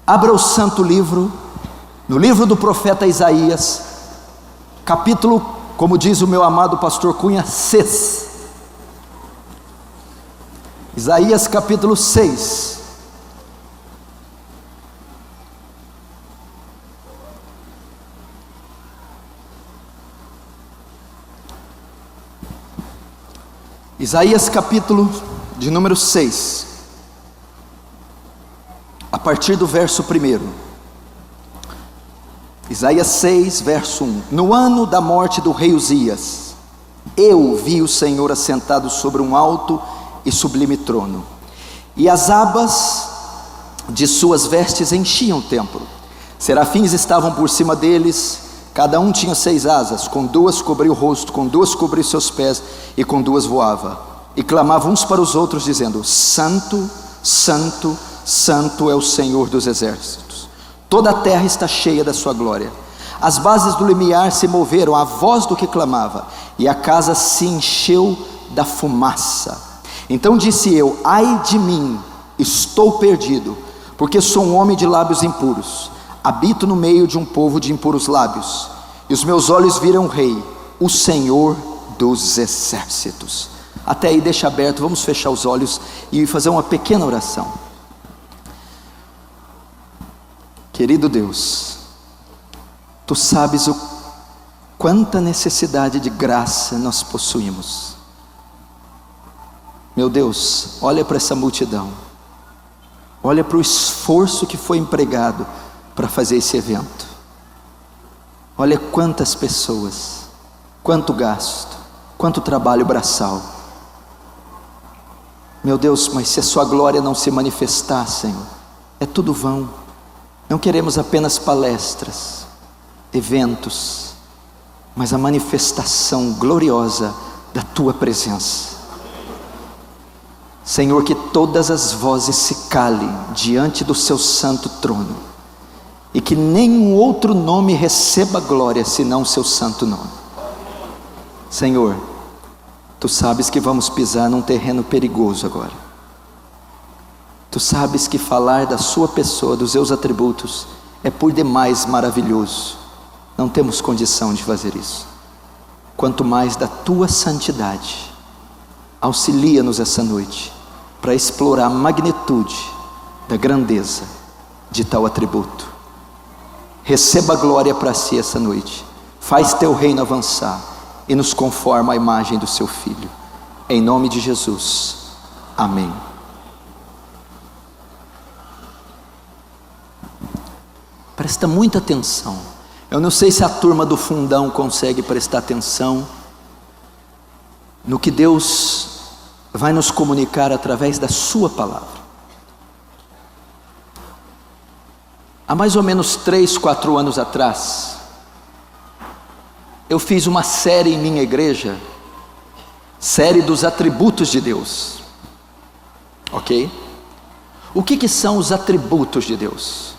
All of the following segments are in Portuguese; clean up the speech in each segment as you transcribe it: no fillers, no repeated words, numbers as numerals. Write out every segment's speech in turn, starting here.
Abra o santo livro, no livro do profeta Isaías, capítulo, como diz o meu amado pastor Cunha, 6. Isaías capítulo 6. Isaías capítulo de número 6, a partir do verso 1. Isaías 6, verso 1. No ano da morte do rei Uzias, eu vi o Senhor assentado sobre um alto e sublime trono, e as abas de suas vestes enchiam o templo. Serafins estavam por cima deles, cada um tinha 6 asas, com 2 cobria o rosto, com 2 cobria os seus pés, e com 2 voava, e clamavam uns para os outros, dizendo: Santo, Santo, Santo é o Senhor dos exércitos, toda a terra está cheia da sua glória. As bases do limiar se moveram à voz do que clamava, e a casa se encheu da fumaça. Então disse eu: ai de mim, estou perdido, porque sou um homem de lábios impuros, habito no meio de um povo de impuros lábios, e os meus olhos viram o Rei, o Senhor dos exércitos. Até aí deixa aberto, vamos fechar os olhos e fazer uma pequena oração. Querido Deus, Tu sabes o quanta necessidade de graça nós possuímos. Meu Deus, olha para essa multidão, olha para o esforço que foi empregado para fazer esse evento. Olha quantas pessoas, quanto gasto, quanto trabalho braçal. Meu Deus, mas se a sua glória não se manifestar, Senhor, é tudo vão. Não queremos apenas palestras, eventos, mas a manifestação gloriosa da Tua presença. Senhor, que todas as vozes se calem diante do Seu santo trono, e que nenhum outro nome receba glória senão o Seu santo nome. Senhor, Tu sabes que vamos pisar num terreno perigoso agora. Tu sabes que falar da Sua pessoa, dos Seus atributos, é por demais maravilhoso. Não temos condição de fazer isso. Quanto mais da Tua santidade. Auxilia-nos essa noite para explorar a magnitude da grandeza de tal atributo. Receba a glória para si essa noite. Faz Teu reino avançar e nos conforma à imagem do Seu Filho. Em nome de Jesus. Amém. Presta muita atenção. Eu não sei se a turma do fundão consegue prestar atenção no que Deus vai nos comunicar através da Sua palavra. Há mais ou menos 3, 4 anos atrás, eu fiz uma série em minha igreja, série dos atributos de Deus. Ok? O que são os atributos de Deus?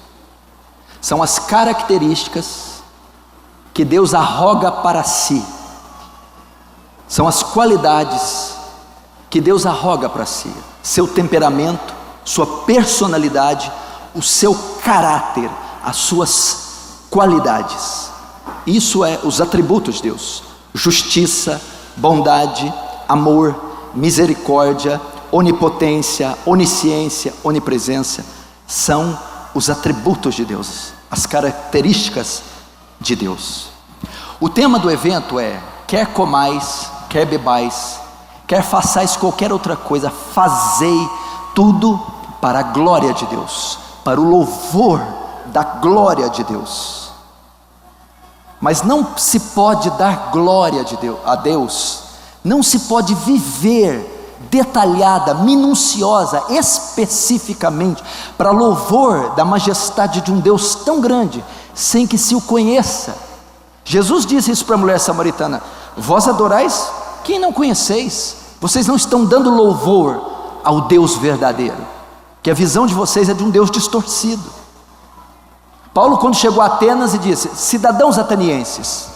São as características que Deus arroga para si. São as qualidades que Deus arroga para si. Seu temperamento, sua personalidade, o seu caráter, as suas qualidades. Isso é os atributos de Deus: justiça, bondade, amor, misericórdia, onipotência, onisciência, onipresença. São os atributos de Deus, as características de Deus. O tema do evento é: quer comais, quer bebais, quer façais qualquer outra coisa, fazei tudo para a glória de Deus, para o louvor da glória de Deus. Mas não se pode dar glória a Deus, não se pode viver detalhada, minuciosa, especificamente para louvor da majestade de um Deus tão grande, sem que se o conheça. Jesus disse isso para a mulher samaritana: vós adorais quem não conheceis, vocês não estão dando louvor ao Deus verdadeiro, que a visão de vocês é de um Deus distorcido. Paulo, quando chegou a Atenas, e disse: cidadãos atenienses,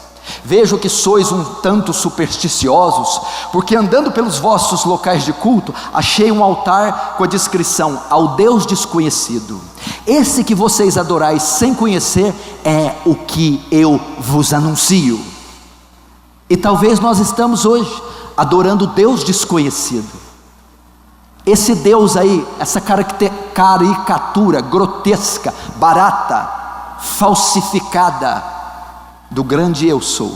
vejo que sois um tanto supersticiosos, porque andando pelos vossos locais de culto, achei um altar com a descrição: ao Deus desconhecido. Esse que vocês adorais sem conhecer é o que eu vos anuncio. E talvez nós estamos hoje adorando Deus desconhecido. Esse Deus aí, essa caricatura grotesca, barata, falsificada do grande eu sou.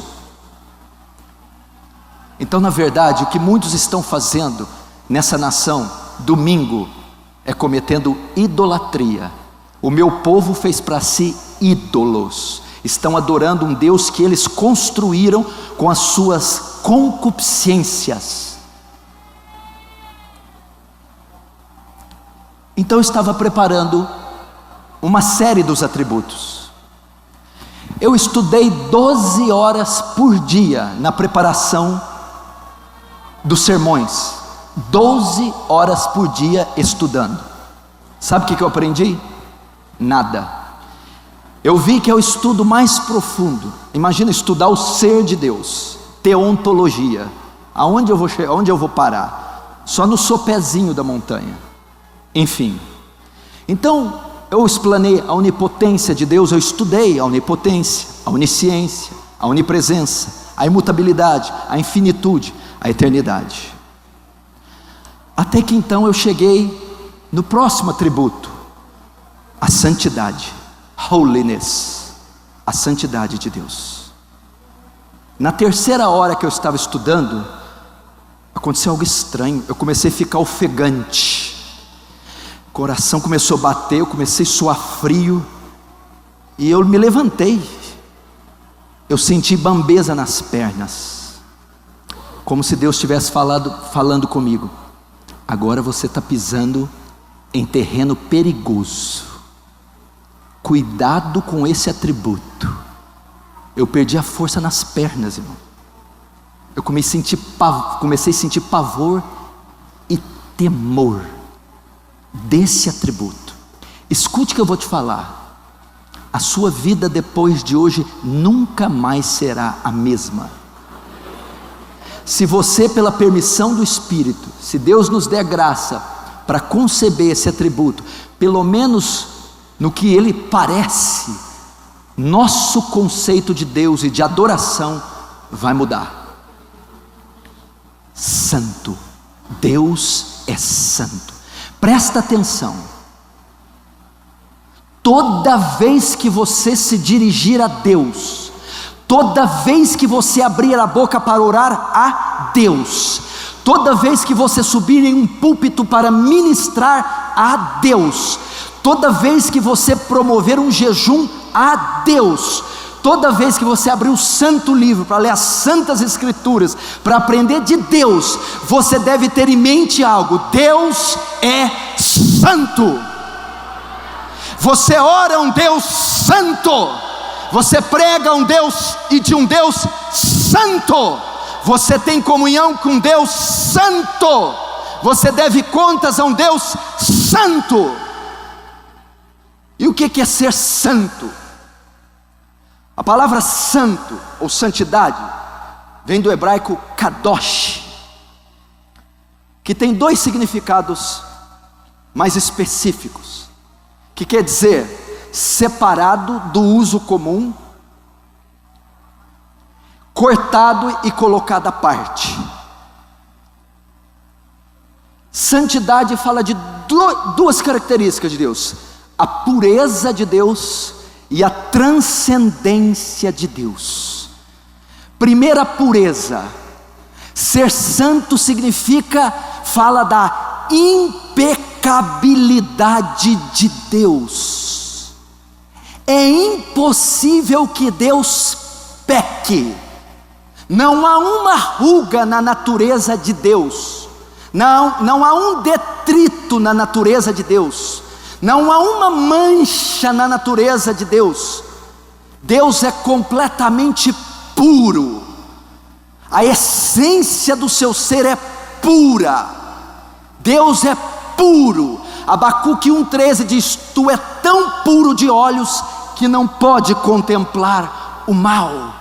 Então, na verdade, o que muitos estão fazendo nessa nação, domingo, é cometendo idolatria. O meu povo fez para si ídolos. Estão adorando um Deus que eles construíram com as suas concupiscências. Então eu estava preparando uma série dos atributos. Eu estudei 12 horas por dia na preparação dos sermões. 12 horas por dia estudando. Sabe o que eu aprendi? Nada. Eu vi que é o estudo mais profundo. Imagina estudar o ser de Deus, teontologia. Aonde eu vou chegar? Onde eu vou parar? Só no sopezinho da montanha. Enfim. Então eu explanei a onipotência de Deus. Eu estudei a onipotência, a onisciência, a onipresença, a imutabilidade, a infinitude, a eternidade. Até que então eu cheguei no próximo atributo, a santidade, holiness, a santidade de Deus. Na terceira hora que eu estava estudando, aconteceu algo estranho. Eu comecei a ficar ofegante, o coração começou a bater, eu comecei a suar frio, e eu me levantei. Eu senti bambeza nas pernas, como se Deus estivesse falando comigo. Agora você está pisando em terreno perigoso. Cuidado com esse atributo. Eu perdi a força nas pernas, irmão. Eu comecei a sentir pavor e temor desse atributo. Escute o que eu vou te falar. A sua vida depois de hoje nunca mais será a mesma. Se você, pela permissão do Espírito, se Deus nos der graça para conceber esse atributo, pelo menos no que ele parece, nosso conceito de Deus e de adoração vai mudar. Santo, Deus é santo. Presta atenção. Toda vez que você se dirigir a Deus, toda vez que você abrir a boca para orar a Deus, toda vez que você subir em um púlpito para ministrar a Deus, toda vez que você promover um jejum a Deus, toda vez que você abrir o santo livro para ler as santas escrituras, para aprender de Deus, você deve ter em mente algo: Deus é santo. Você ora a um Deus santo, você prega a um Deus e de um Deus santo, você tem comunhão com Deus santo, você deve contas a um Deus santo. E o que é ser santo? A palavra santo ou santidade vem do hebraico kadosh, que tem dois significados mais específicos, que quer dizer separado do uso comum, cortado e colocado à parte. Santidade fala de duas características de Deus: a pureza de Deus e a transcendência de Deus. Primeira, pureza. Ser santo fala da impecabilidade de Deus. É impossível que Deus peque. Não há uma ruga na natureza de Deus. Não há um detrito na natureza de Deus. Não há uma mancha na natureza de Deus. Deus é completamente puro. A essência do seu ser é pura. Deus é puro. Abacuque 1,13 diz: tu é tão puro de olhos que não pode contemplar o mal.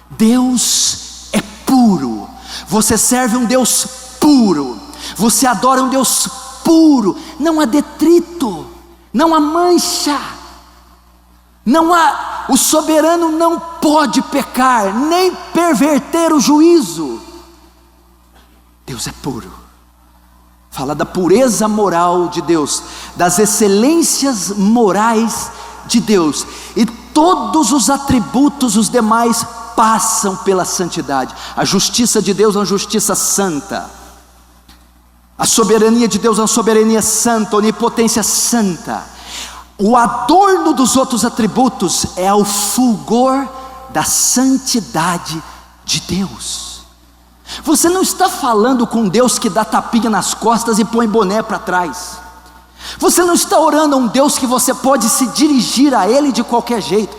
Deus é puro. Você serve um Deus puro. Você adora um Deus puro. Não há detrito. não há mancha, o soberano não pode pecar, nem perverter o juízo. Deus é puro. Fala da pureza moral de Deus, das excelências morais de Deus, e todos os atributos, os demais, passam pela santidade. A justiça de Deus é uma justiça santa, a soberania de Deus é uma soberania santa, a onipotência santa. O adorno dos outros atributos é o fulgor da santidade de Deus. Você não está falando com Deus que dá tapinha nas costas e põe boné para trás. Você não está orando a um Deus que você pode se dirigir a Ele de qualquer jeito.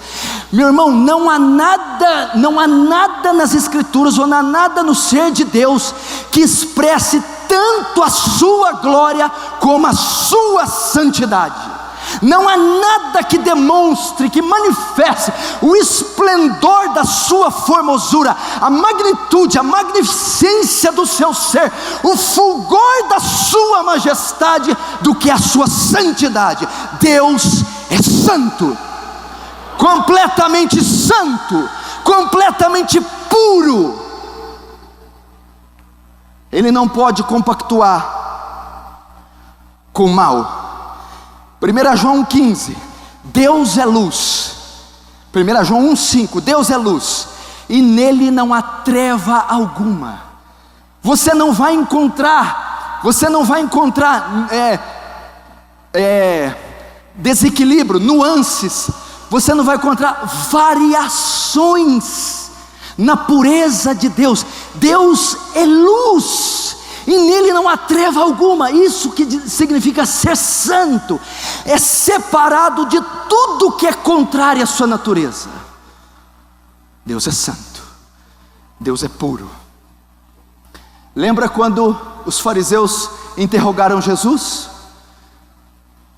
Meu irmão, não há nada nas Escrituras, ou não há nada no ser de Deus que expresse tanto a sua glória como a sua santidade. Não há nada que demonstre, que manifeste o esplendor da sua formosura, a magnitude, a magnificência do seu ser, o fulgor da sua majestade, do que a sua santidade. Deus é santo, completamente santo, completamente puro. Ele não pode compactuar com o mal. 1 João 1,15, Deus é luz. 1 João 1,5, Deus é luz, e nele não há treva alguma. Você não vai encontrar desequilíbrio, nuances, você não vai encontrar variações na pureza de Deus. Deus é luz, e nele não há treva alguma. Isso que significa ser santo, é separado de tudo que é contrário à sua natureza. Deus é santo, Deus é puro. Lembra quando os fariseus interrogaram Jesus?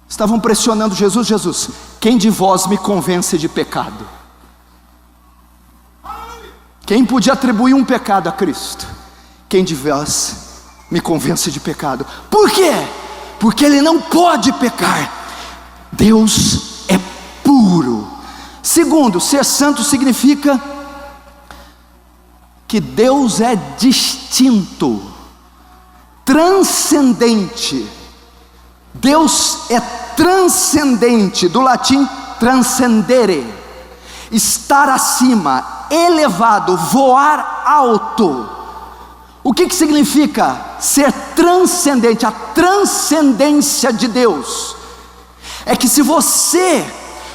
Estavam pressionando Jesus: Jesus, quem de vós me convence de pecado? Quem podia atribuir um pecado a Cristo? Quem de vós me convence de pecado? Por quê? Porque ele não pode pecar. Deus é puro. Segundo, ser santo significa que Deus é distinto, transcendente. Deus é transcendente, do latim transcendere, estar acima, elevado, voar alto. O que significa ser transcendente? A transcendência de Deus é que, se você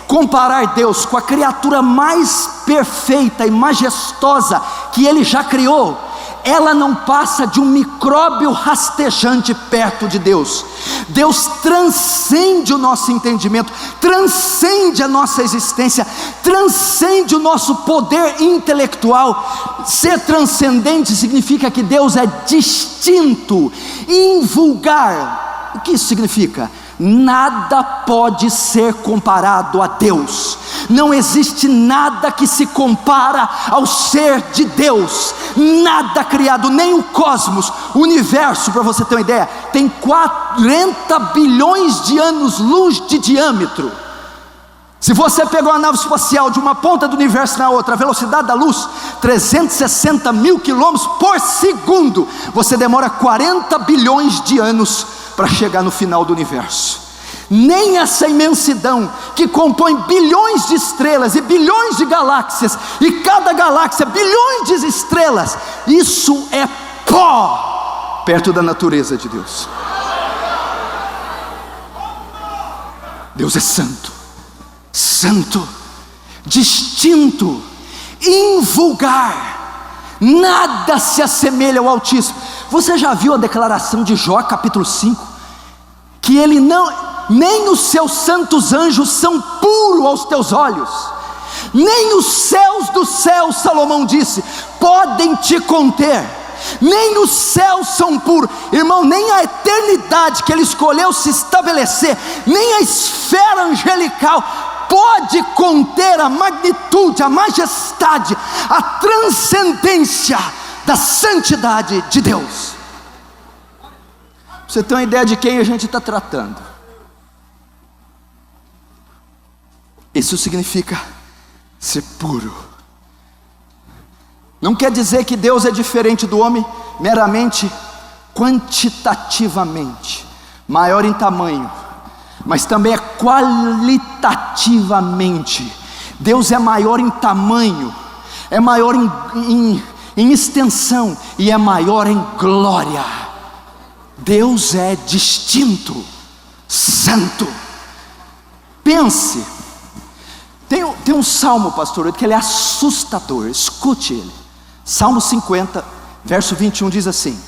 comparar Deus com a criatura mais perfeita e majestosa que Ele já criou, ela não passa de um micróbio rastejante perto de Deus. Deus transcende o nosso entendimento, transcende a nossa existência, transcende o nosso poder intelectual. Ser transcendente significa que Deus é distinto, invulgar. O que isso significa? Nada pode ser comparado a Deus. Não existe nada que se compara ao ser de Deus. Nada criado, nem o cosmos, o universo, para você ter uma ideia, tem 40 bilhões de anos-luz de diâmetro. Se você pegou a nave espacial de uma ponta do universo na outra, a velocidade da luz, 360 mil quilômetros por segundo, você demora 40 bilhões de anos para chegar no final do universo. Nem essa imensidão que compõe bilhões de estrelas e bilhões de galáxias, e cada galáxia bilhões de estrelas, isso é pó perto da natureza de Deus. Deus é santo, santo, distinto, invulgar. Nada se assemelha ao Altíssimo. Você já viu a declaração de Jó, capítulo 5? Que ele não, nem os seus santos anjos são puros aos teus olhos, nem os céus dos céus, Salomão disse, podem te conter. Nem os céus são puros, irmão. Nem a eternidade que ele escolheu se estabelecer, nem a esfera angelical pode conter a magnitude, a majestade, a transcendência da santidade de Deus. Você tem uma ideia de quem a gente está tratando? Isso significa ser puro. Não quer dizer que Deus é diferente do homem meramente quantitativamente, maior em tamanho, mas também é qualitativamente. Deus é maior em tamanho, é maior em extensão e é maior em glória. Deus é distinto, santo. Pense, tem um salmo, pastor, que ele é assustador, escute ele. Salmo 50, verso 21 diz assim: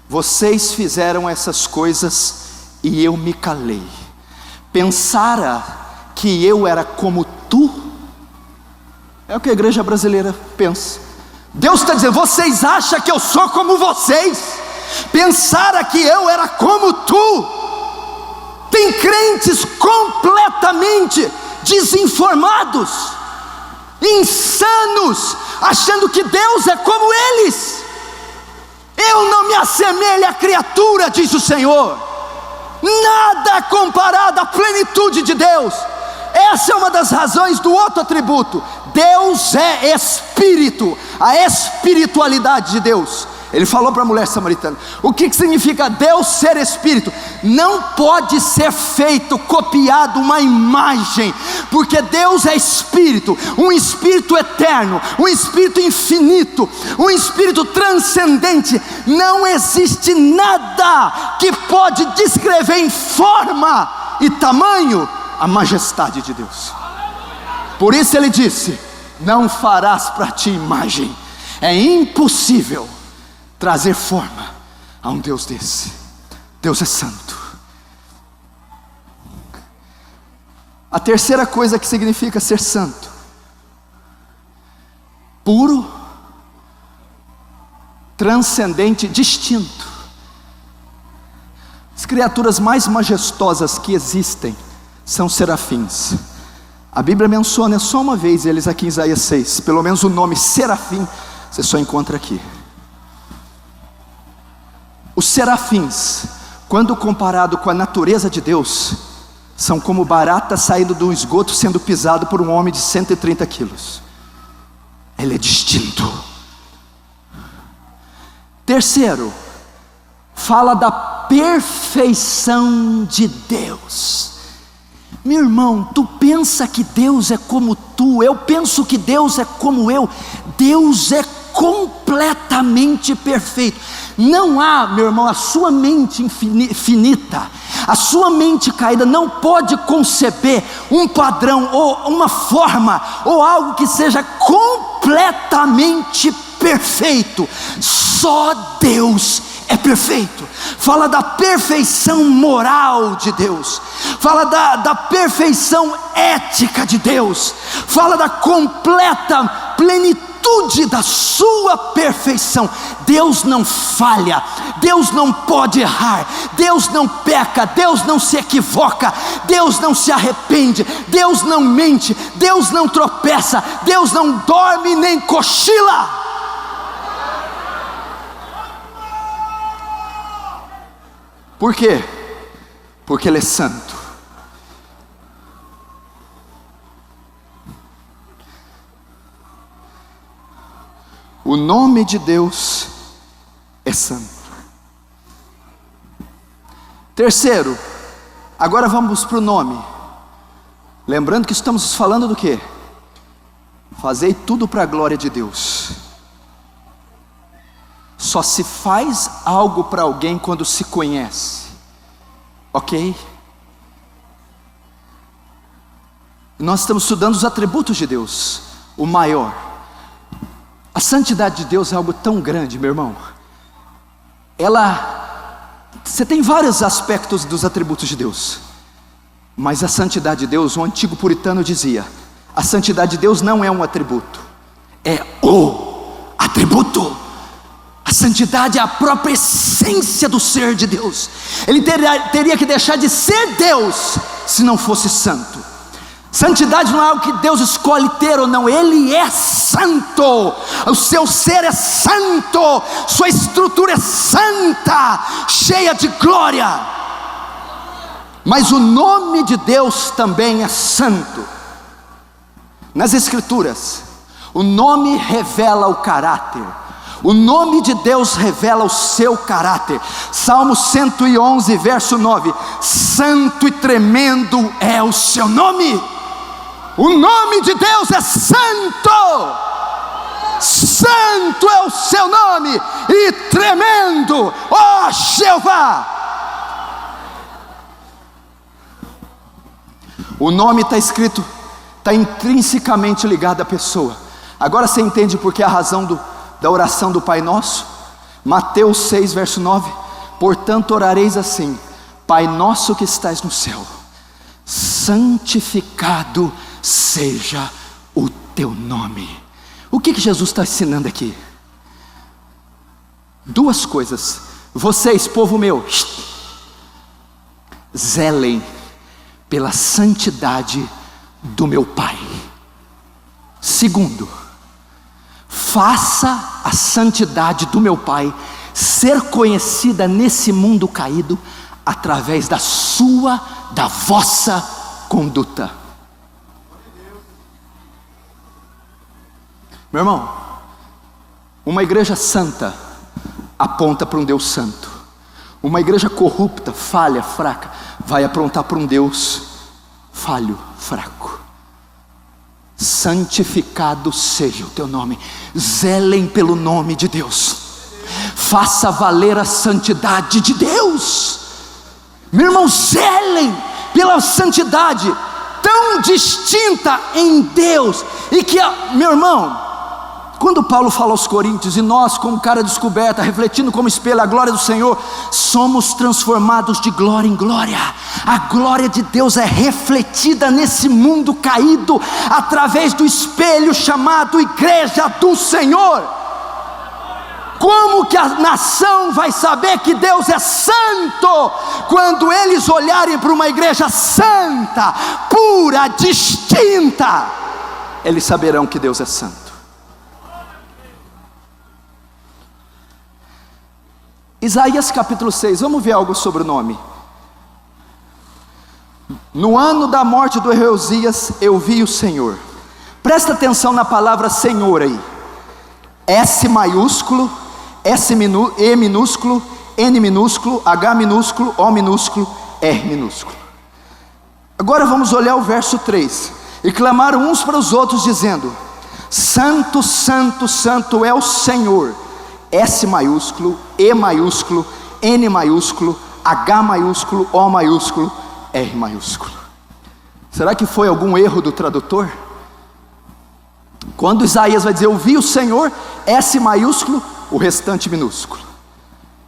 vocês fizeram essas coisas e eu me calei. Pensara que eu era como tu? É o que a igreja brasileira pensa. Deus está dizendo: vocês acham que eu sou como vocês? Pensara que eu era como tu? Tem crentes completamente desinformados, insanos, achando que Deus é como eles. Eu não me assemelho à criatura, diz o Senhor. Nada comparado à plenitude de Deus. Essa é uma das razões do outro atributo. Deus é Espírito, a espiritualidade de Deus. Ele falou para a mulher samaritana. O que significa Deus ser Espírito? Não pode ser feito, copiado uma imagem, porque Deus é Espírito, um Espírito eterno, um Espírito infinito, um Espírito transcendente. Não existe nada que pode descrever em forma e tamanho a majestade de Deus. Por isso ele disse: não farás para ti imagem. É impossível trazer forma a um Deus desse. Deus é santo. A terceira coisa que significa ser santo: puro, transcendente, distinto. As criaturas mais majestosas que existem são serafins. A Bíblia menciona só uma vez eles aqui em Isaías 6. Pelo menos o nome serafim você só encontra aqui. Os serafins, quando comparado com a natureza de Deus, são como baratas saindo do esgoto sendo pisado por um homem de 130 quilos. Ele é distinto. Terceiro, fala da perfeição de Deus. Meu irmão, tu pensa que Deus é como tu, eu penso que Deus é como eu. Deus é completamente perfeito. Não há, meu irmão, a sua mente finita, a sua mente caída não pode conceber um padrão ou uma forma ou algo que seja completamente perfeito. Só Deus é perfeito. Fala da perfeição moral de Deus, fala da perfeição ética de Deus, fala da completa plenitude da sua perfeição. Deus não falha, Deus não pode errar, Deus não peca, Deus não se equivoca, Deus não se arrepende, Deus não mente, Deus não tropeça, Deus não dorme nem cochila. Por quê? Porque Ele é santo. O nome de Deus é santo. Terceiro, agora vamos para o nome. Lembrando que estamos falando do quê? Fazei tudo para a glória de Deus. Só se faz algo para alguém quando se conhece, ok? Nós estamos estudando os atributos de Deus. O maior, a santidade de Deus é algo tão grande, meu irmão. Você tem vários aspectos dos atributos de Deus, mas a santidade de Deus, o antigo puritano dizia: a santidade de Deus não é um atributo, é o atributo. A santidade é a própria essência do ser de Deus. Ele teria que deixar de ser Deus se não fosse santo. Santidade não é algo que Deus escolhe ter ou não. Ele é santo. O seu ser é santo. Sua estrutura é santa, cheia de glória. Mas o nome de Deus também é santo. nas Escrituras, o nome revela o caráter. O nome de Deus revela o seu caráter. Salmo 111, verso 9: santo e tremendo é o seu nome. O nome de Deus é santo. Santo é o seu nome, e tremendo, ó Jeová. O nome está escrito, está intrinsecamente ligado à pessoa. Agora você entende por que a razão da oração do Pai Nosso? Mateus 6, verso 9: portanto orareis assim: Pai nosso que estás no céu, santificado seja o teu nome. O que Jesus está ensinando aqui? Duas coisas. Vocês, povo meu, zelem pela santidade do meu Pai. Segundo, faça a santidade do meu Pai ser conhecida nesse mundo caído através da vossa conduta. Meu irmão, uma igreja santa aponta para um Deus santo. Uma igreja corrupta, falha, fraca, vai apontar para um Deus falho, fraco. Santificado seja o teu nome. Zelem pelo nome de Deus. Faça valer a santidade de Deus. Meu irmão, zelem pela santidade tão distinta em Deus. E que, meu irmão, quando Paulo fala aos Coríntios, e nós como cara descoberta, refletindo como espelho a glória do Senhor, somos transformados de glória em glória. A glória de Deus é refletida nesse mundo caído, através do espelho chamado igreja do Senhor. Como que a nação vai saber que Deus é santo? Quando eles olharem para uma igreja santa, pura, distinta, eles saberão que Deus é santo. Isaías capítulo 6, vamos ver algo sobre o nome. No ano da morte do rei Uzias, eu vi o Senhor. Presta atenção na palavra Senhor aí. S maiúsculo, E minúsculo, N minúsculo, H minúsculo, O minúsculo, R minúsculo. Agora vamos olhar o verso 3. E clamaram uns para os outros dizendo: santo, santo, santo é o Senhor. S maiúsculo, E maiúsculo, N maiúsculo, H maiúsculo, O maiúsculo, R maiúsculo. Será que foi algum erro do tradutor? Quando Isaías vai dizer eu vi o Senhor, S maiúsculo, o restante minúsculo.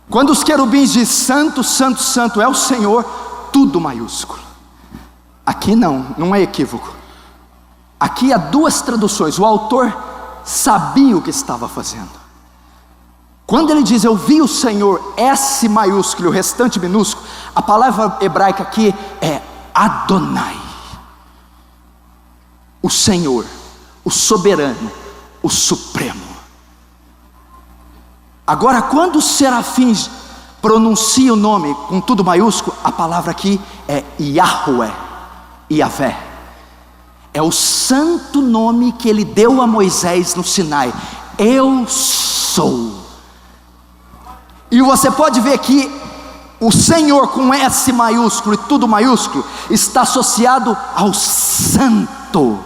Quando os querubins dizem santo, santo, santo é o Senhor, tudo maiúsculo. Aqui não é equívoco. Aqui há duas traduções. O autor sabia o que estava fazendo. Quando ele diz eu vi o Senhor, S maiúsculo e o restante minúsculo, a palavra hebraica aqui é Adonai. O Senhor, o soberano, o supremo. Agora quando os serafins pronunciam o nome com tudo maiúsculo, a palavra aqui é Yahweh, Yahvé. É o santo nome que ele deu a Moisés no Sinai. Eu sou. E você pode ver que o Senhor com S maiúsculo e tudo maiúsculo está associado ao santo.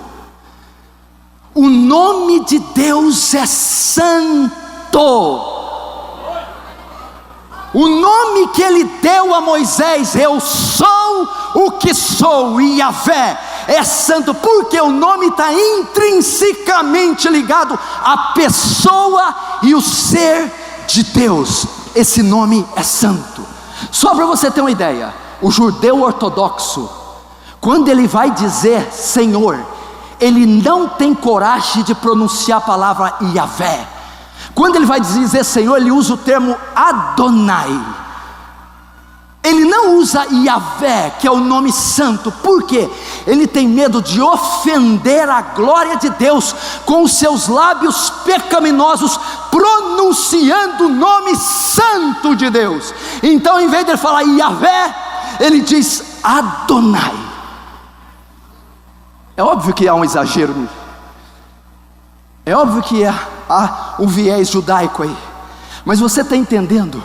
O nome de Deus é santo. O nome que ele deu a Moisés, eu sou o que sou, e Yahvé é santo, porque o nome está intrinsecamente ligado à pessoa e o ser de Deus. Esse nome é santo. Só para você ter uma ideia, o judeu ortodoxo, quando ele vai dizer Senhor, ele não tem coragem de pronunciar a palavra Yahvé. Quando ele vai dizer Senhor, ele usa o termo Adonai. Ele não usa Yahvé, que é o nome santo. Por quê? Ele tem medo de ofender a glória de Deus com os seus lábios pecaminosos, pronunciando o nome santo de Deus. Então, em vez de ele falar Yahvé, ele diz Adonai. É óbvio que há um exagero É óbvio que há um viés judaico aí, mas você está entendendo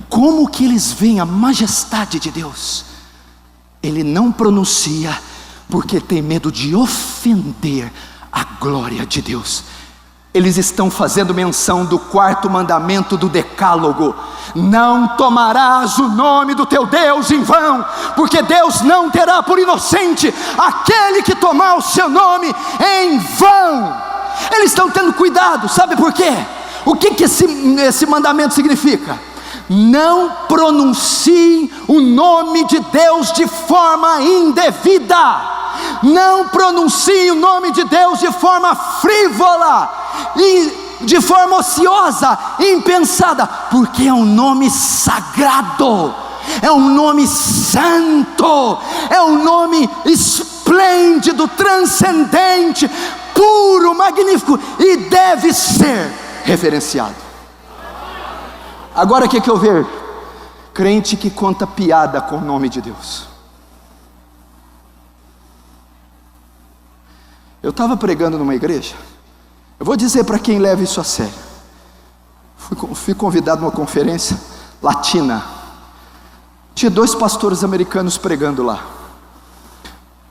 como que eles veem a majestade de Deus? Ele não pronuncia porque tem medo de ofender a glória de Deus. Eles estão fazendo menção do 4º mandamento do decálogo: não tomarás o nome do teu Deus em vão, porque Deus não terá por inocente aquele que tomar o seu nome em vão. Eles estão tendo cuidado, sabe por quê? O que esse mandamento significa? Não pronuncie o nome de Deus de forma indevida. Não pronuncie o nome de Deus de forma frívola e de forma ociosa, impensada, porque é um nome sagrado, é um nome santo, é um nome esplêndido, transcendente, puro, magnífico, e deve ser reverenciado. Agora o que eu vejo? Crente que conta piada com o nome de Deus. Eu estava pregando numa igreja, eu vou dizer para quem leva isso a sério. Fui convidado numa conferência latina. Tinha 2 pastores americanos pregando lá.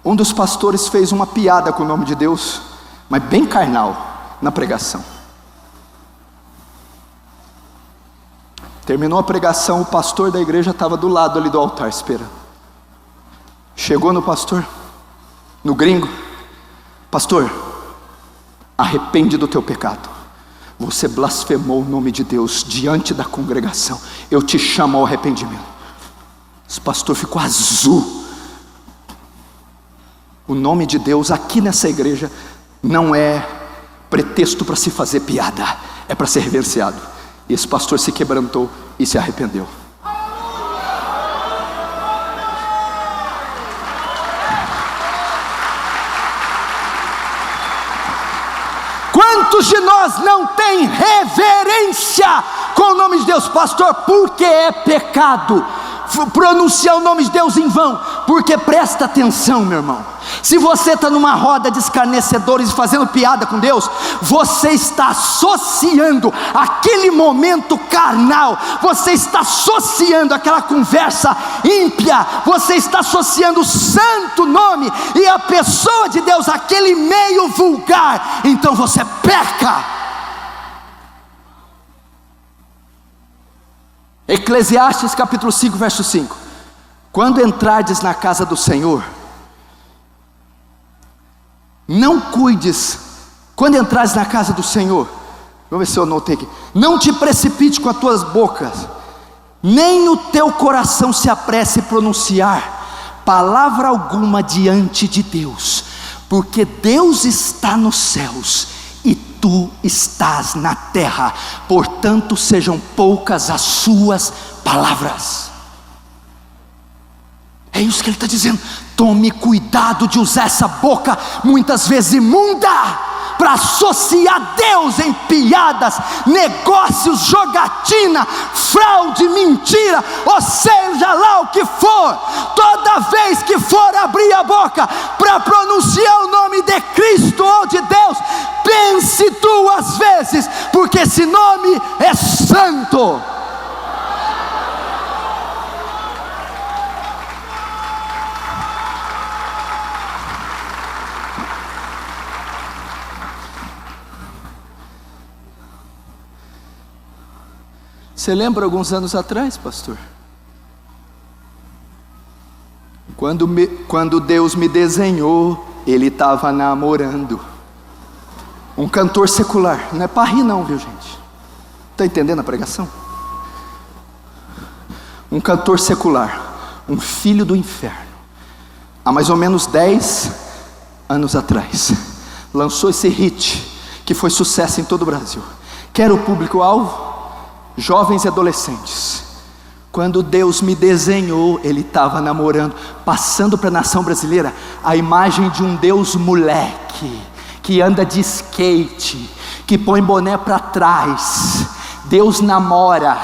Um dos pastores fez uma piada com o nome de Deus, mas bem carnal, na pregação. Terminou a pregação, o pastor da igreja estava do lado ali do altar esperando. Chegou no pastor, no gringo: pastor, arrepende do teu pecado, você blasfemou o nome de Deus diante da congregação, eu te chamo ao arrependimento. Esse pastor ficou azul. O nome de Deus aqui nessa igreja não é pretexto para se fazer piada, é para ser reverenciado. E esse pastor se quebrantou e se arrependeu. Quantos de nós não tem reverência com o nome de Deus? Pastor, porque é pecado pronunciar o nome de Deus em vão. Porque presta atenção, meu irmão, se você está numa roda de escarnecedores fazendo piada com Deus, você está associando aquele momento carnal, você está associando aquela conversa ímpia, você está associando o santo nome e a pessoa de Deus aquele meio vulgar. Então você peca. Eclesiastes capítulo 5 verso 5: quando entrardes na casa do Senhor, não cuides, quando entrares na casa do Senhor, vamos ver se eu anotei aqui: não te precipite com as tuas bocas, nem o teu coração se apresse a pronunciar palavra alguma diante de Deus, porque Deus está nos céus e tu estás na terra, portanto sejam poucas as suas palavras. É isso que ele está dizendo. Tome cuidado de usar essa boca, muitas vezes imunda, para associar Deus em piadas, negócios, jogatina, fraude, mentira, ou seja lá o que for. Toda vez que for abrir a boca para pronunciar o nome de Cristo ou de Deus, pense 2 vezes, porque esse nome é santo. Você lembra alguns anos atrás, pastor? Quando Deus me desenhou, Ele estava namorando um cantor secular. Não é para rir não, viu gente? Está entendendo a pregação? Um cantor secular, um filho do inferno, há mais ou menos 10 anos atrás, lançou esse hit, que foi sucesso em todo o Brasil. Quer o público-alvo? Jovens e adolescentes. Quando Deus me desenhou, Ele estava namorando, passando para a nação brasileira a imagem de um Deus moleque, que anda de skate, que põe boné para trás. Deus namora,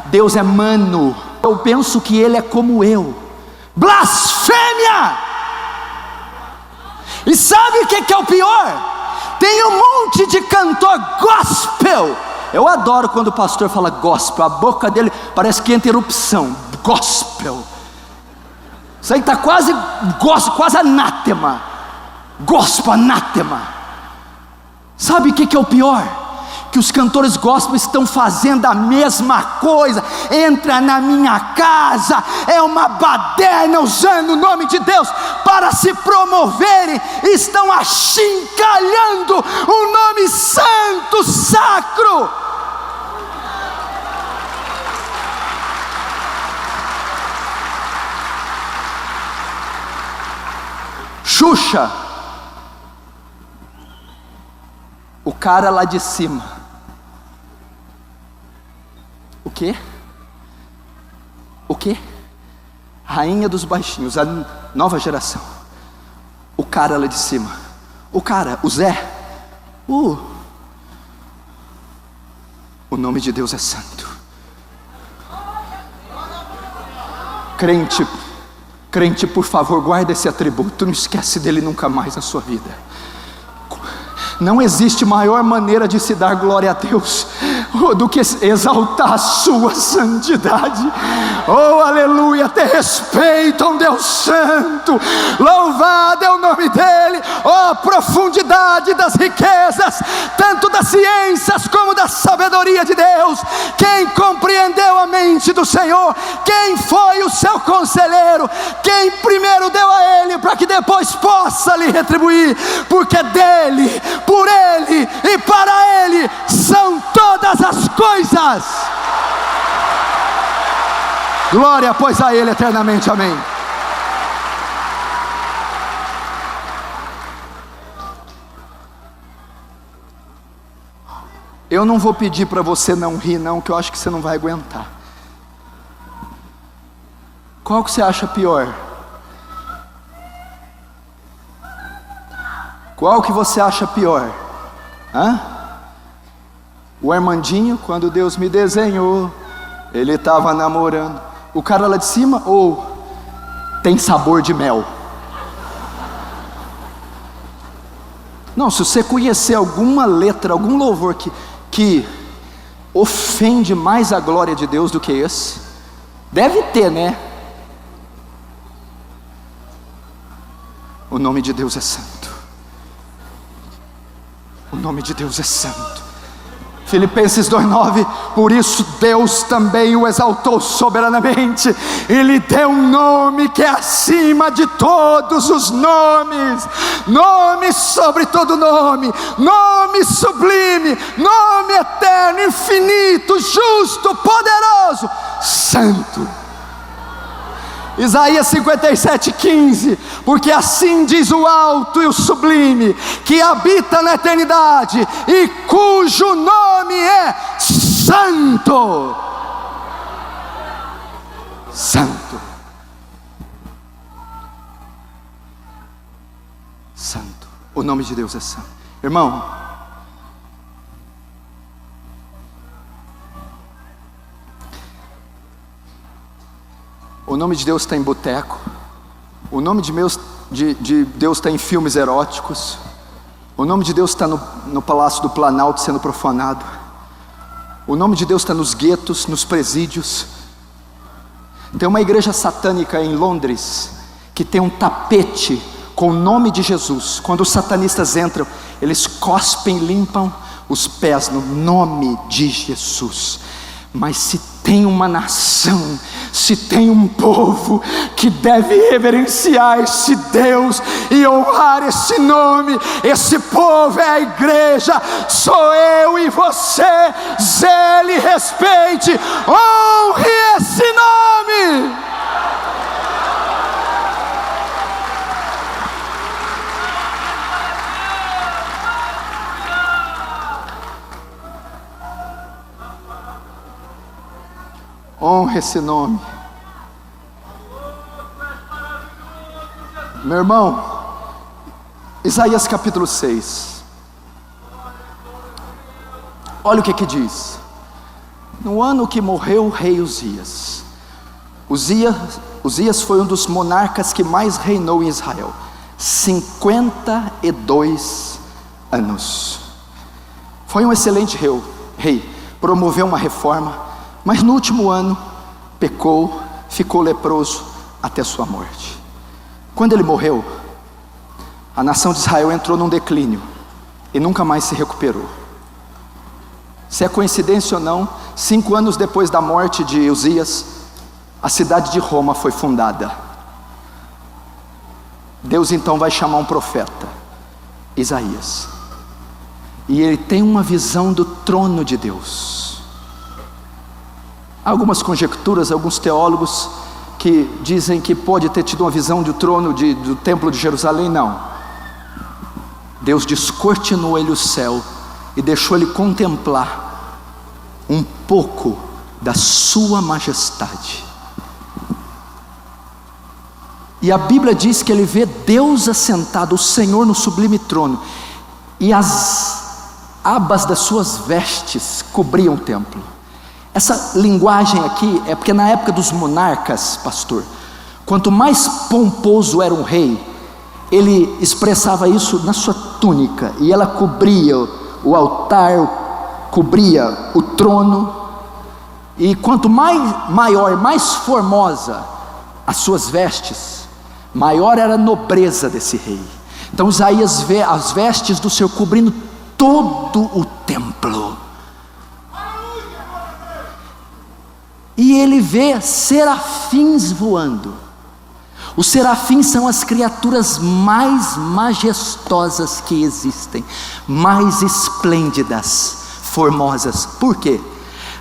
Deus é mano. Eu penso que Ele é como eu. Blasfêmia! E sabe o que é o pior? Tem um monte de cantor gospel. Eu adoro quando o pastor fala gospel, a boca dele parece que entra erupção. Gospel. Isso aí está quase gospel, quase anátema. Gospel, anátema. Sabe o que é o pior? Que os cantores gospel estão fazendo a mesma coisa. Entra na minha casa, é uma baderna usando o nome de Deus para se promoverem. Estão achincalhando o nome santo, sacro. Xuxa, o cara lá de cima. O quê? O quê? Rainha dos baixinhos, a nova geração. O cara lá de cima. O cara, o Zé. O nome de Deus é santo. Crente, por favor, guarda esse atributo. Não esquece dele nunca mais na sua vida. Não existe maior maneira de se dar glória a Deus do que exaltar a sua santidade. Oh, aleluia, ter respeito a um Deus santo. Louvado é o nome dele. Oh, profundidade das riquezas, tanto das ciências como da sabedoria de Deus. Quem compreendeu a mente do Senhor? Quem foi o seu conselheiro? Quem primeiro deu a ele para que depois possa lhe retribuir? Porque dele, por ele e para ele são todas as coisas. Glória, pois, a ele eternamente, amém. Eu não vou pedir para você não rir não, que eu acho que você não vai aguentar. Qual que você acha pior? Qual que você acha pior? O Armandinho, quando Deus me desenhou, ele estava namorando. O cara lá de cima, ou tem sabor de mel? Não, se você conhecer alguma letra, algum louvor que ofende mais a glória de Deus do que esse, deve ter, né? O nome de Deus é santo. O nome de Deus é santo. Filipenses 2:9, por isso Deus também o exaltou soberanamente, e lhe deu um nome que é acima de todos os nomes, nome sobre todo nome, nome sublime, nome eterno, infinito, justo, poderoso, santo. Isaías 57:15, porque assim diz o alto e o sublime, que habita na eternidade, e cujo nome é santo. Santo. Santo. O nome de Deus é santo. Irmão, o nome de Deus está em boteco. O nome de Deus está em filmes eróticos. O nome de Deus está no Palácio do Planalto sendo profanado. O nome de Deus está nos guetos, nos presídios. Tem uma igreja satânica em Londres que tem um tapete com o nome de Jesus. Quando os satanistas entram, eles cospem e limpam os pés no nome de Jesus. Mas se tem uma nação, se tem um povo que deve reverenciar esse Deus e honrar esse nome, esse povo é a igreja, sou eu e você. Zele, respeite, honre esse nome. Honre esse nome. Meu irmão, Isaías capítulo 6. Olha o que diz. No ano que morreu o rei Uzias foi um dos monarcas que mais reinou em Israel, 52 anos. Foi um excelente rei, promoveu uma reforma, mas no último ano pecou, ficou leproso até sua morte. Quando ele morreu, a nação de Israel entrou num declínio e nunca mais se recuperou. Se é coincidência ou não, 5 anos depois da morte de Uzias, a cidade de Roma foi fundada. Deus então vai chamar um profeta, Isaías, e ele tem uma visão do trono de Deus. Há algumas conjecturas, alguns teólogos que dizem que pode ter tido uma visão do trono do templo de Jerusalém. Não, Deus descortinou ele o céu e deixou ele contemplar um pouco da sua majestade. E a Bíblia diz que ele vê Deus assentado, o Senhor no sublime trono, e as abas das suas vestes cobriam o templo. Essa linguagem aqui é porque na época dos monarcas, pastor, quanto mais pomposo era um rei, ele expressava isso na sua túnica, e ela cobria o altar, cobria o trono, e quanto maior, mais formosa as suas vestes, maior era a nobreza desse rei. Então Isaías vê as vestes do Senhor cobrindo todo o templo, e ele vê serafins voando. Os serafins são as criaturas mais majestosas que existem, mais esplêndidas, formosas. Por quê?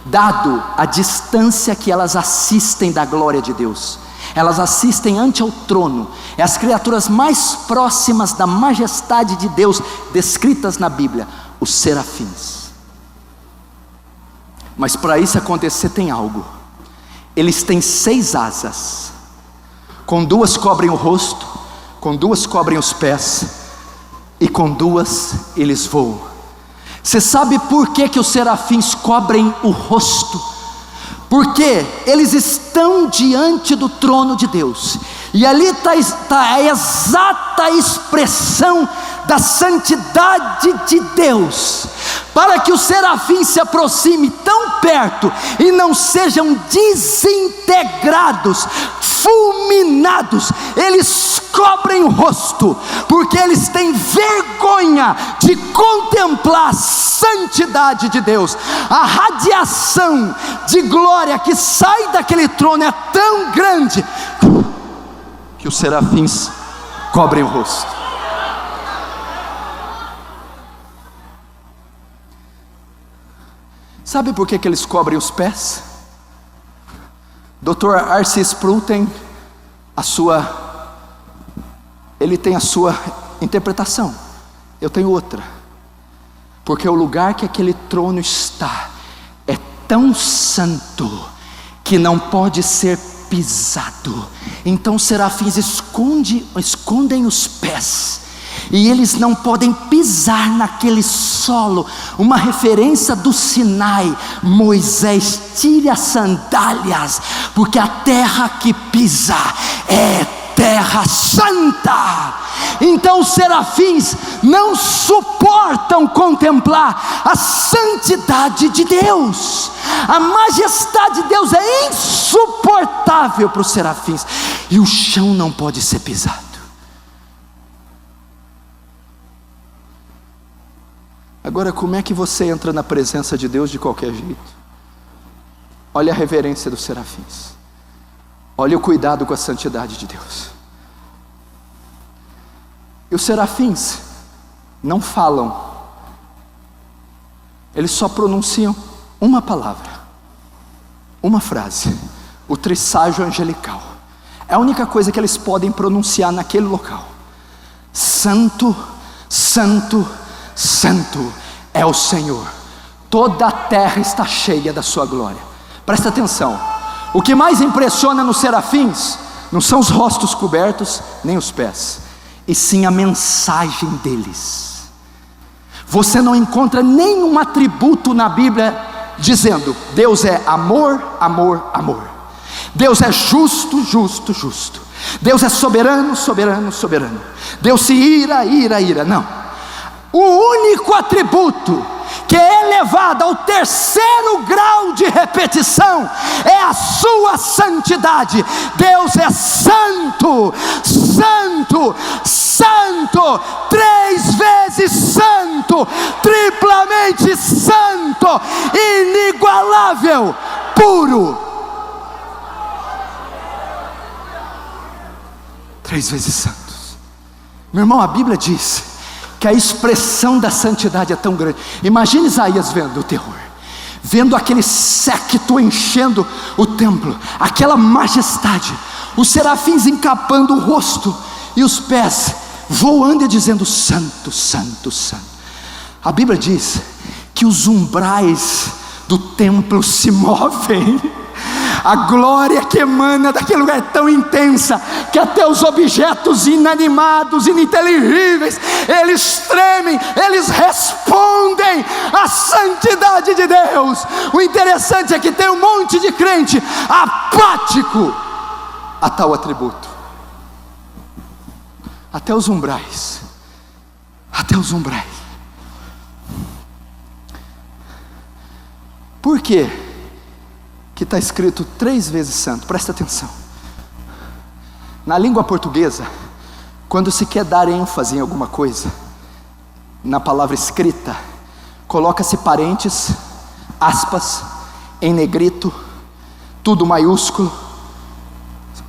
Dado a distância que elas assistem da glória de Deus, elas assistem ante ao trono. É as criaturas mais próximas da majestade de Deus descritas na Bíblia, os serafins. Mas para isso acontecer tem algo. Eles têm 6 asas, com 2 cobrem o rosto, com 2 cobrem os pés, e com 2 eles voam. Você sabe por que os serafins cobrem o rosto? Porque eles estão diante do trono de Deus, e ali está a exata expressão da santidade de Deus, para que os serafins se aproximem tão perto e não sejam desintegrados, fulminados. Eles cobrem o rosto, porque eles têm vergonha de contemplar a santidade de Deus. A radiação de glória que sai daquele trono é tão grande que os serafins cobrem o rosto. Sabe por que eles cobrem os pés? Dr. R.C. Sproul tem a sua interpretação. Eu tenho outra. Porque o lugar que aquele trono está é tão santo que não pode ser pisado. Então os serafins escondem os pés, e eles não podem pisar naquele solo. Uma referência do Sinai: Moisés, tire as sandálias, porque a terra que pisa é terra santa. Então os serafins não suportam contemplar a santidade de Deus. A majestade de Deus é insuportável para os serafins, e o chão não pode ser pisado. Agora, como é que você entra na presença de Deus de qualquer jeito? Olha a reverência dos serafins, olha o cuidado com a santidade de Deus. E os serafins não falam, eles só pronunciam uma palavra, uma frase, o trisságio angelical. É a única coisa que eles podem pronunciar naquele local: Santo, Santo, Santo é o Senhor, toda a terra está cheia da sua glória. Presta atenção, o que mais impressiona nos serafins não são os rostos cobertos, nem os pés, e sim a mensagem deles. Você não encontra nenhum atributo na Bíblia dizendo: Deus é amor, amor, amor. Deus é justo, justo, justo. Deus é soberano, soberano, soberano. Deus se ira, ira, ira. Não. O único atributo que é elevado ao terceiro grau de repetição é a sua santidade. Deus é santo, santo, santo, 3 vezes santo, triplamente santo, inigualável, puro. 3 vezes santos. Meu irmão, a Bíblia diz que a expressão da santidade é tão grande. Imagine Isaías vendo o terror, vendo aquele séquito enchendo o templo, aquela majestade, os serafins encapando o rosto e os pés, voando e dizendo: santo, santo, santo. A Bíblia diz que os umbrais do templo se movem. A glória que emana daquele lugar é tão intensa que até os objetos inanimados, ininteligíveis, eles tremem, eles respondem à santidade de Deus. O interessante é que tem um monte de crente apático a tal atributo. Até os umbrais, até os umbrais. Por quê que está escrito 3 vezes santo? Presta atenção. Na língua portuguesa, quando se quer dar ênfase em alguma coisa, na palavra escrita, coloca-se parênteses, aspas, em negrito, tudo maiúsculo,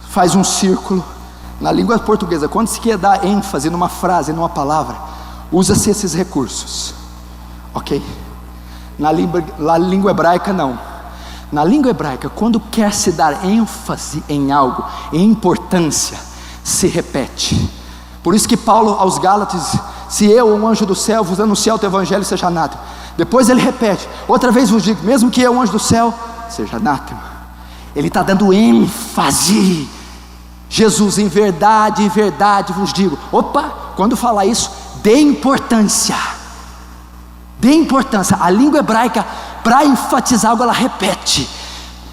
faz um círculo. Na língua portuguesa, quando se quer dar ênfase numa frase, numa palavra, usa-se esses recursos, ok? Na língua hebraica não. Na língua hebraica, quando quer se dar ênfase em algo, em importância, se repete. Por isso que Paulo aos Gálatas: se eu, um anjo do céu, vos anunciar o teu evangelho, seja anátema. Depois ele repete: outra vez vos digo, mesmo que eu, um anjo do céu, seja anátema. Ele está dando ênfase. Jesus, em verdade vos digo. Opa, quando falar isso, dê importância. Dê importância. A língua hebraica, para enfatizar algo, ela repete.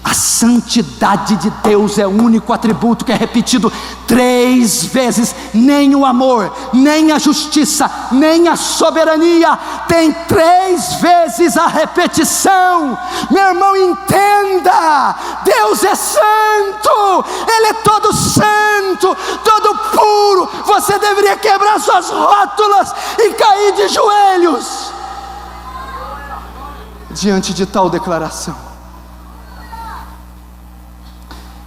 A santidade de Deus é o único atributo que é repetido 3 vezes. Nem o amor, nem a justiça, nem a soberania tem 3 vezes a repetição. Meu irmão, entenda: Deus é santo, Ele é todo santo, todo puro. Você deveria quebrar suas rótulas e cair de joelhos diante de tal declaração.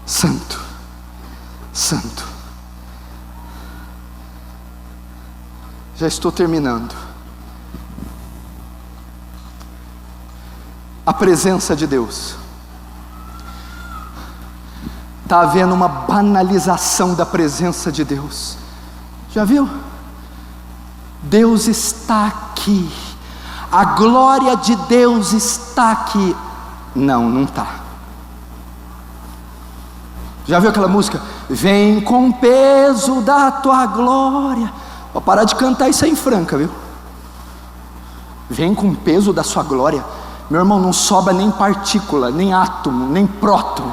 Santo, santo. Já estou terminando. A presença de Deus. Está havendo uma banalização da presença de Deus. Já viu? Deus está aqui. A glória de Deus está aqui. Não está. Já viu aquela música? Vem com o peso da tua glória. Vou parar de cantar isso aí em Franca, viu? Vem com o peso da sua glória. Meu irmão, não sobra nem partícula, nem átomo, nem próton.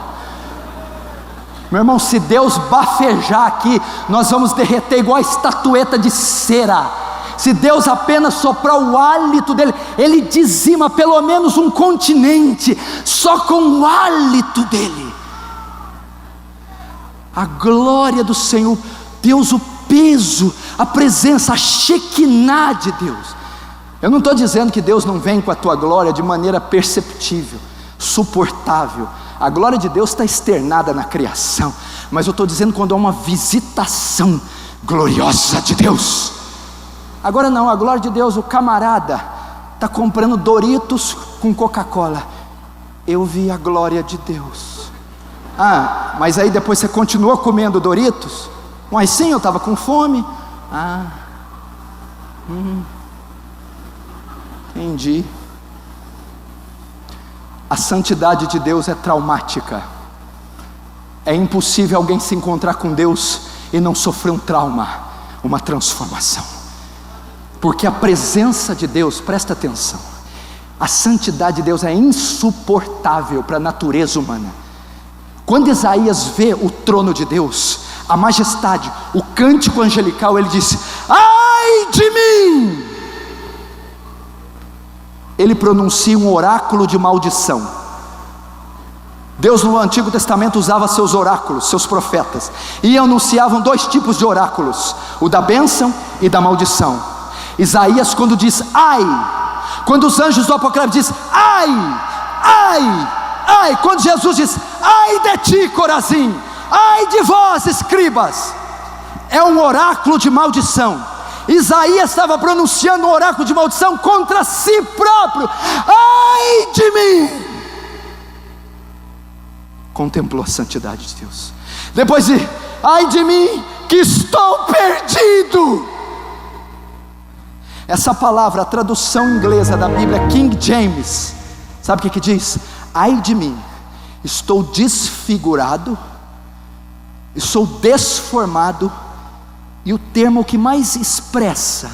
Meu irmão, se Deus bafejar aqui, nós vamos derreter igual a estatueta de cera. Se Deus apenas soprar o hálito dele, Ele dizima pelo menos um continente, só com o hálito dele. A glória do Senhor, Deus, o peso, a presença, a Shekinah de Deus. Eu não estou dizendo que Deus não vem com a tua glória de maneira perceptível, suportável. A glória de Deus está externada na criação, mas eu estou dizendo quando há uma visitação gloriosa de Deus. Agora não, a glória de Deus, o camarada está comprando Doritos com Coca-Cola. Eu vi a glória de Deus. Ah, mas aí depois você continuou comendo Doritos? Mas sim, eu estava com fome. Entendi. A santidade de Deus é traumática. É impossível alguém se encontrar com Deus e não sofrer um trauma, uma transformação. Porque a presença de Deus, presta atenção, a santidade de Deus é insuportável para a natureza humana. Quando Isaías vê o trono de Deus, a majestade, o cântico angelical, ele disse: ai de mim, ele pronuncia um oráculo de maldição. Deus no Antigo Testamento usava seus oráculos, seus profetas, e anunciavam dois tipos de oráculos: o da bênção e da maldição. Isaías, quando diz ai, quando os anjos do Apocalipse dizem ai, ai, ai, quando Jesus diz ai de ti, Corazim, ai de vós, escribas, é um oráculo de maldição. Isaías estava pronunciando um oráculo de maldição contra si próprio. Ai de mim! Contemplou a santidade de Deus. Depois de ai de mim, que estou perdido. Essa palavra, a tradução inglesa da Bíblia King James, sabe o que diz? Ai de mim, estou desfigurado, estou desformado, e o termo que mais expressa,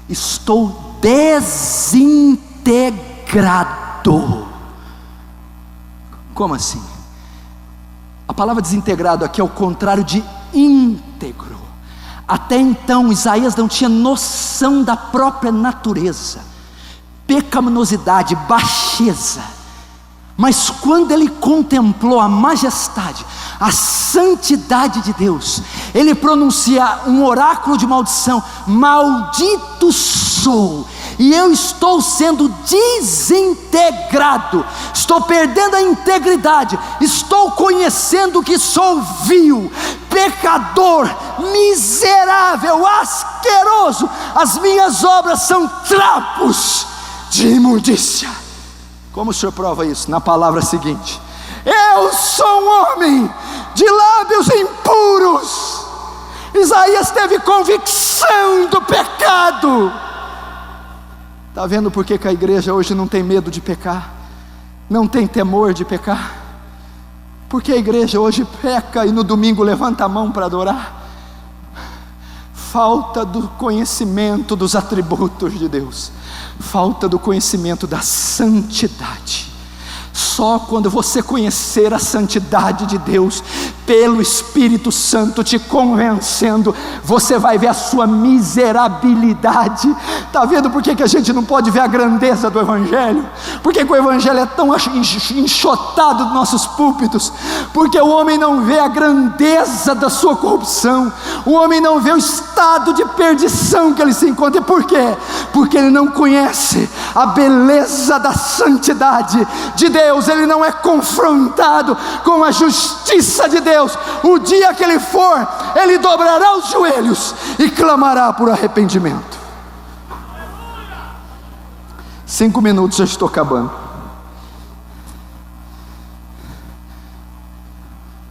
estou desintegrado. Como assim? A palavra desintegrado aqui é o contrário de íntegro. Até então Isaías não tinha noção da própria natureza, pecaminosidade, baixeza. Mas quando ele contemplou a majestade, a santidade de Deus, ele pronuncia um oráculo de maldição: maldito sou, e eu estou sendo desintegrado, estou perdendo a integridade, estou conhecendo que sou vil, pecador, miserável, asqueroso, as minhas obras são trapos de imundícia. Como o Senhor prova isso? Na palavra seguinte: eu sou um homem de lábios impuros. Isaías teve convicção do pecado. Está vendo por que a igreja hoje não tem medo de pecar? Não tem temor de pecar? Porque a igreja hoje peca e no domingo levanta a mão para adorar? Falta do conhecimento dos atributos de Deus, falta do conhecimento da santidade. Só quando você conhecer a santidade de Deus, pelo Espírito Santo te convencendo, você vai ver a sua miserabilidade. Está vendo por que a gente não pode ver a grandeza do Evangelho? Por que o Evangelho é tão enxotado dos nossos púlpitos? Porque o homem não vê a grandeza da sua corrupção, o homem não vê o estado de perdição que ele se encontra. E por quê? Porque ele não conhece a beleza da santidade de Deus. Ele não é confrontado com a justiça de Deus. O dia que ele for, ele dobrará os joelhos e clamará por arrependimento. 5 minutos, já estou acabando.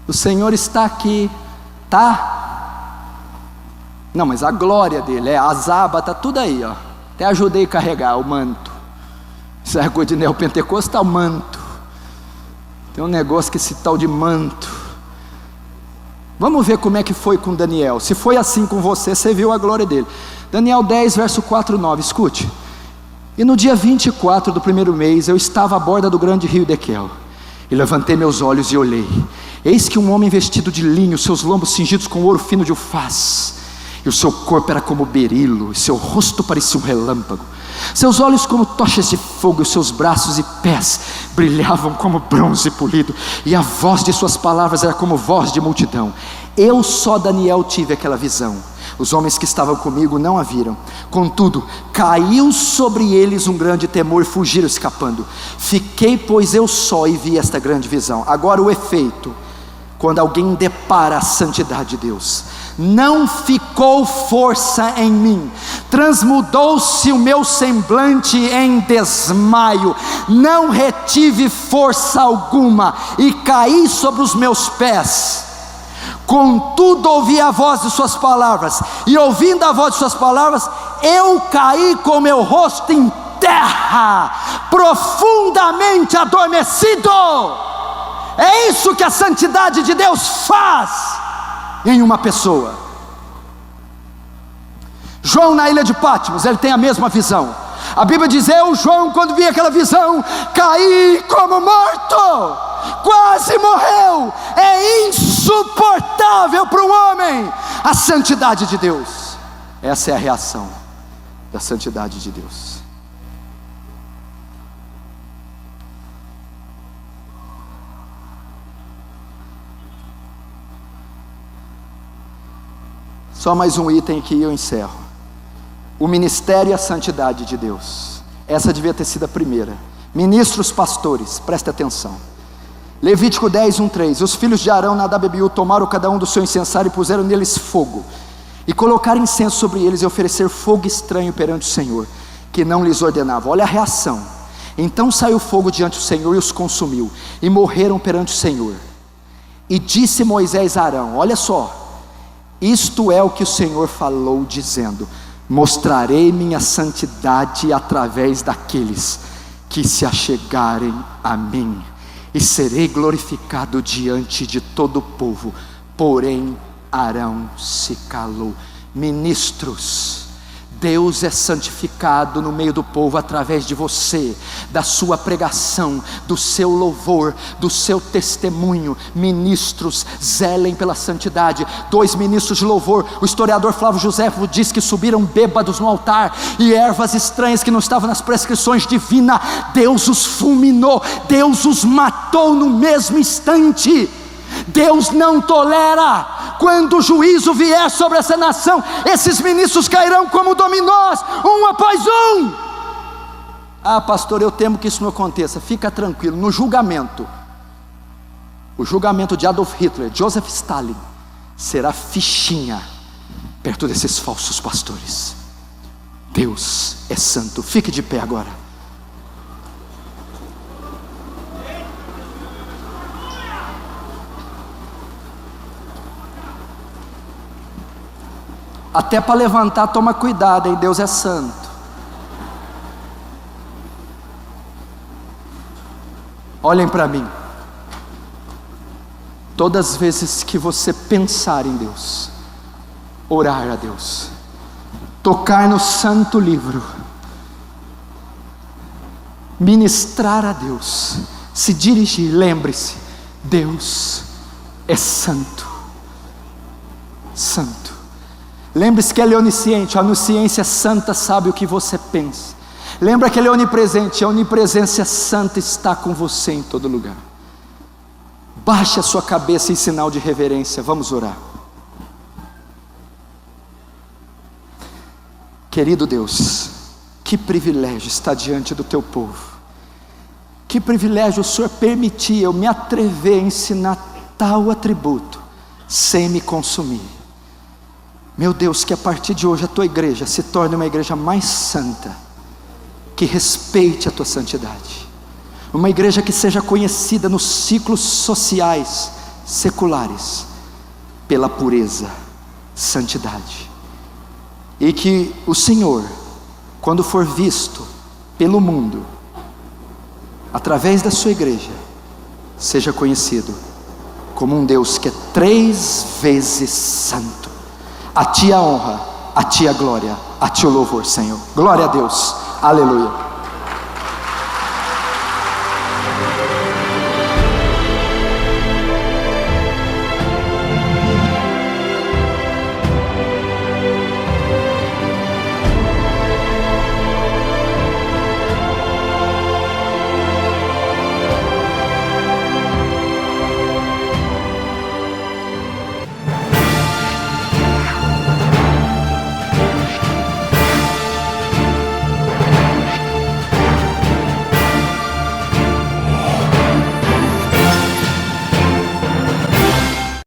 O Senhor está aqui, tá? Não, mas a glória dele, as abas, está tudo aí, ó. Até ajudei a carregar o manto. Isso é coisa de neopentecostal, manto. Tem um negócio que esse tal de manto. Vamos ver como é que foi com Daniel. Se foi assim com você, você viu a glória dele. Daniel 10, verso 4 e 9, escute. E no dia 24 do primeiro mês, eu estava à borda do grande rio Edequel, e levantei meus olhos e olhei. Eis que um homem vestido de linho, seus lombos cingidos com ouro fino de ufaz, e o seu corpo era como berilo, e seu rosto parecia um relâmpago, seus olhos como tochas de fogo, e os seus braços e pés brilhavam como bronze polido, e a voz de suas palavras era como voz de multidão. Eu só, Daniel, tive aquela visão. Os homens que estavam comigo não a viram. Contudo, caiu sobre eles um grande temor e fugiram escapando. Fiquei, pois, eu só e vi esta grande visão. Agora o efeito, quando alguém depara a santidade de Deus: não ficou força em mim, transmudou-se o meu semblante em desmaio, não retive força alguma e caí sobre os meus pés. Contudo ouvi a voz de suas palavras, e ouvindo a voz de suas palavras, eu caí com meu rosto em terra, profundamente adormecido. É isso que a santidade de Deus faz em uma pessoa. João, na ilha de Patmos, ele tem a mesma visão. A Bíblia diz: eu, João, quando vi aquela visão, caí como morto, quase morreu. É insuportável para um homem a santidade de Deus. Essa é a reação da santidade de Deus. Só mais um item aqui e eu encerro. O ministério e a santidade de Deus. Essa devia ter sido a primeira. Ministros, pastores, preste atenção. Levítico 10, 1, 3. Os filhos de Arão, Nadab e Abiú, tomaram cada um do seu incensário e puseram neles fogo, e colocaram incenso sobre eles, e oferecer fogo estranho perante o Senhor, que não lhes ordenava. Olha a reação. Então saiu fogo diante do Senhor e os consumiu, e morreram perante o Senhor. E disse Moisés a Arão: olha só, isto é o que o Senhor falou, dizendo: mostrarei minha santidade através daqueles que se achegarem a mim, e serei glorificado diante de todo o povo. Porém Arão se calou. Ministros, Deus é santificado no meio do povo através de você, da sua pregação, do seu louvor, do seu testemunho. Ministros, zelem pela santidade. 2 ministros de louvor, o historiador Flávio Joséfo diz que subiram bêbados no altar, e ervas estranhas que não estavam nas prescrições divinas, Deus os fulminou, Deus os matou no mesmo instante. Deus não tolera. Quando o juízo vier sobre essa nação, esses ministros cairão como dominós, um após um. Ah, pastor, eu temo que isso não aconteça. Fica tranquilo, no julgamento, o julgamento de Adolf Hitler, Joseph Stalin, será fichinha perto desses falsos pastores. Deus é santo. Fique de pé agora. Até para levantar, toma cuidado, hein? Deus é santo. Olhem para mim. Todas as vezes que você pensar em Deus, orar a Deus, tocar no santo livro, ministrar a Deus, se dirigir, lembre-se: Deus é santo. Santo. Lembre-se que Ele é onisciente, a onisciência santa sabe o que você pensa. Lembra que Ele é onipresente, a onipresença santa está com você em todo lugar. Baixe a sua cabeça em sinal de reverência, vamos orar. Querido Deus, que privilégio estar diante do Teu povo. Que privilégio o Senhor permitir eu me atrever a ensinar tal atributo, sem me consumir. Meu Deus, que a partir de hoje a Tua igreja se torne uma igreja mais santa, que respeite a Tua santidade, uma igreja que seja conhecida nos ciclos sociais, seculares, pela pureza, santidade, e que o Senhor, quando for visto pelo mundo, através da Sua igreja, seja conhecido como um Deus que é 3 vezes santo. A Ti a honra, a Ti a glória, a Ti o louvor, Senhor. Glória a Deus, aleluia.